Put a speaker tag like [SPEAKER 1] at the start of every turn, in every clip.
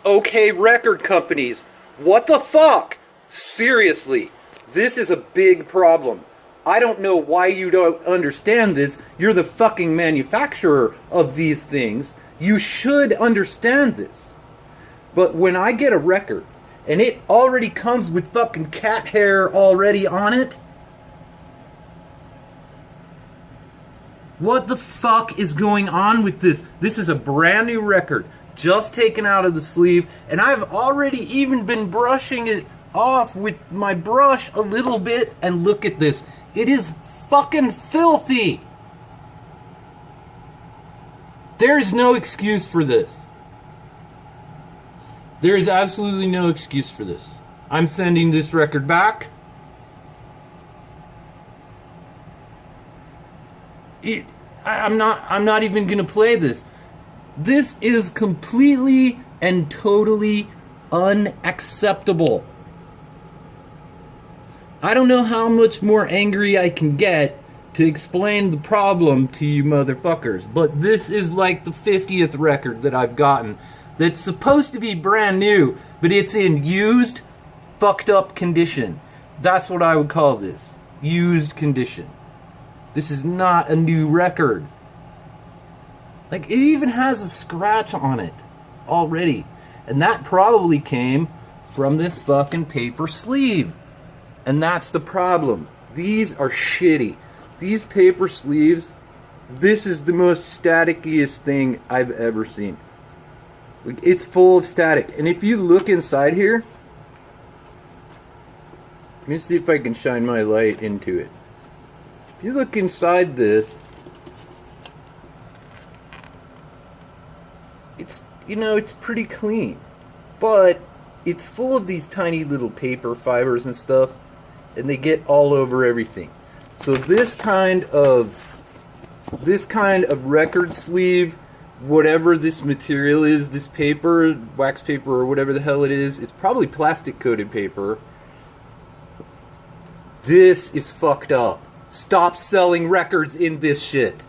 [SPEAKER 1] Okay, record companies, what the fuck? Seriously, this is a big problem. I don't know why you don't understand this. You're the fucking manufacturer of these things. You should understand this. But when I get a record, and it already comes with fucking cat hair already on it, what the fuck is going on with this? This is a brand new record, just taken out of the sleeve, and I've already even been brushing it off with my brush a little bit, and look at this. It is fucking filthy. There's no excuse for this. There is absolutely no excuse for this. I'm sending this record back. I'm not even gonna play this. This is completely and totally unacceptable. I don't know how much more angry I can get to explain the problem to you motherfuckers, but this is like the 50th record that I've gotten that's supposed to be brand new, but it's in used, fucked up condition. That's what I would call this. Used condition. This is not a new record. Like, it even has a scratch on it already. And that probably came from this fucking paper sleeve. And that's the problem. These are shitty. These paper sleeves, this is the most statikiest thing I've ever seen. Like, it's full of static. And if you look inside here, let me see if I can shine my light into it. If you look inside this, it's, you know, it's pretty clean. But it's full of these tiny little paper fibers and stuff, and they get all over everything. So this kind of record sleeve, whatever this material is, this paper, wax paper or whatever the hell it is, it's probably plastic coated paper. This is fucked up. Stop selling records in this shit.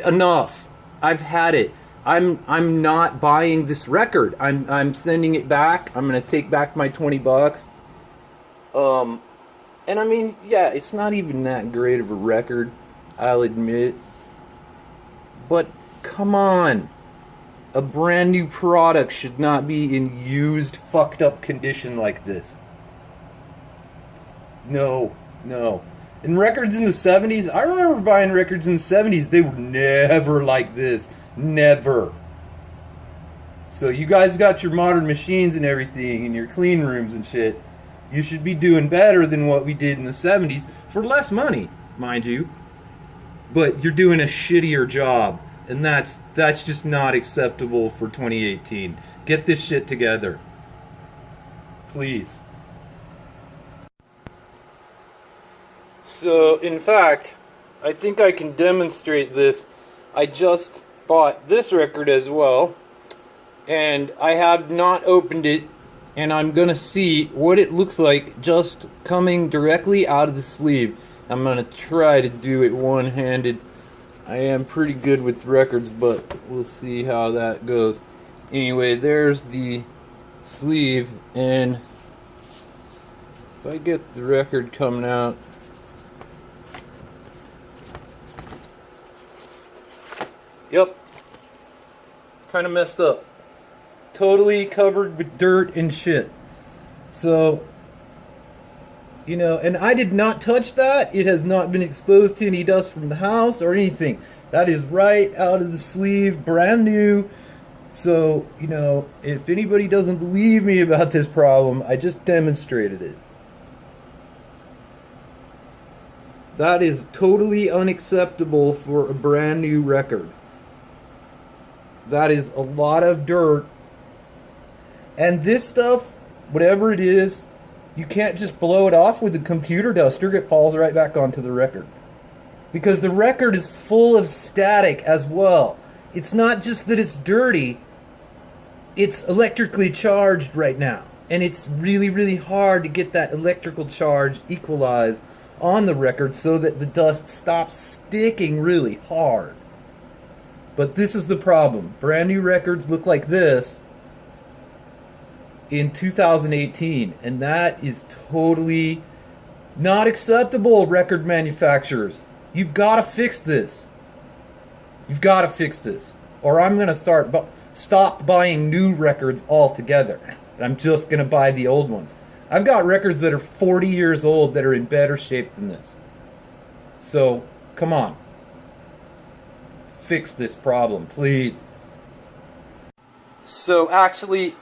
[SPEAKER 1] Enough. I've had it. I'm not buying this record. I'm sending it back. I'm gonna take back my $20. And I mean, yeah, it's not even that great of a record, I'll admit. But come on. A brand new product should not be in used, fucked up condition like this. No. And records in the 70s, I remember buying records in the 70s, they were never like this. Never. So you guys got your modern machines and everything, and your clean rooms and shit. You should be doing better than what we did in the 70s, for less money, mind you. But you're doing a shittier job, and that's just not acceptable for 2018. Get this shit together. Please. So, in fact, I think I can demonstrate this. I just bought this record as well, and I have not opened it, and I'm gonna see what it looks like just coming directly out of the sleeve. I'm gonna try to do it one-handed. I am pretty good with records, but we'll see how that goes. Anyway, there's the sleeve, and if I get the record coming out, yep, kind of messed up. Totally covered with dirt and shit. So, you know, and I did not touch that. It has not been exposed to any dust from the house or anything. That is right out of the sleeve, brand new. So, you know, if anybody doesn't believe me about this problem, I just demonstrated it. That is totally unacceptable for a brand new record. That is a lot of dirt. And this stuff, whatever it is, you can't just blow it off with a computer duster. It falls right back onto the record. Because the record is full of static as well. It's not just that it's dirty, it's electrically charged right now. And it's really, really hard to get that electrical charge equalized on the record so that the dust stops sticking really hard. But this is the problem. Brand new records look like this in 2018, and that is totally not acceptable, record manufacturers. You've got to fix this. You've got to fix this. Or I'm going to stop buying new records altogether. I'm just going to buy the old ones. I've got records that are 40 years old that are in better shape than this. So, come on. Fix this problem, please. So, actually,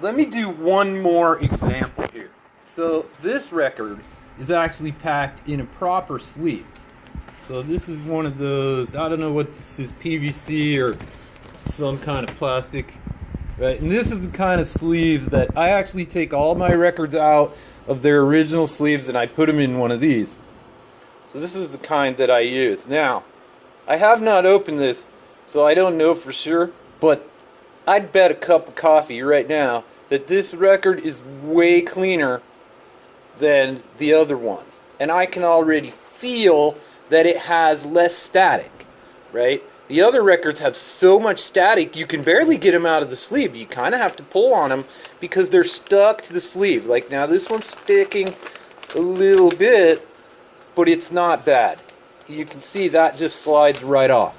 [SPEAKER 1] let me do one more example here. So, this record is actually packed in a proper sleeve. So this is one of those, I don't know what this is, PVC or some kind of plastic, right? And this is the kind of sleeves that I actually take all my records out of their original sleeves and I put them in one of these. So this is the kind that I use. Now, I have not opened this, so I don't know for sure, but I'd bet a cup of coffee right now that this record is way cleaner than the other ones. And I can already feel that it has less static, right? The other records have so much static, you can barely get them out of the sleeve. You kind of have to pull on them because they're stuck to the sleeve. Like now this one's sticking a little bit, but it's not bad. You can see that just slides right off.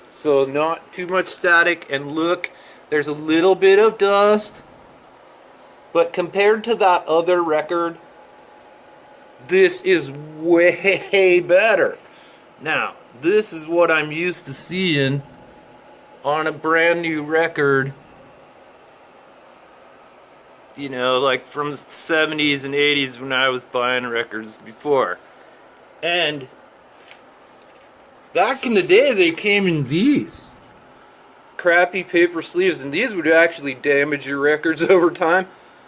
[SPEAKER 1] So not too much static, and look, there's a little bit of dust, but compared to that other record, this is way better. Now, this is what I'm used to seeing on a brand new record, you know, like from the 70s and 80s when I was buying records before. And back in the day, they came in these crappy paper sleeves, and these would actually damage your records over time.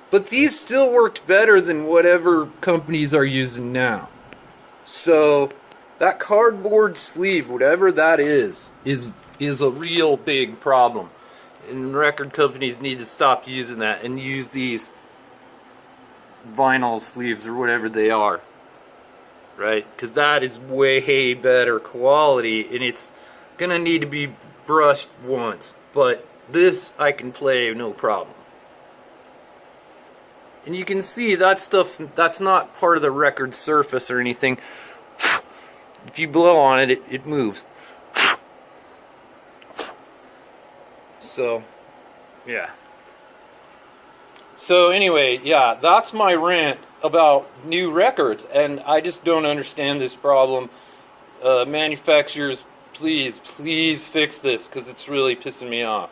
[SPEAKER 1] But these still worked better than whatever companies are using now. So that cardboard sleeve, whatever that is a real big problem. And record companies need to stop using that and use these vinyl sleeves or whatever they are. Right? Because that is way better quality, and it's going to need to be brushed once. But this I can play no problem. And you can see that that's not part of the record surface or anything. If you blow on it, it moves. So, yeah. So anyway, yeah, that's my rant about new records. And I just don't understand this problem. Manufacturers, please fix this, because it's really pissing me off.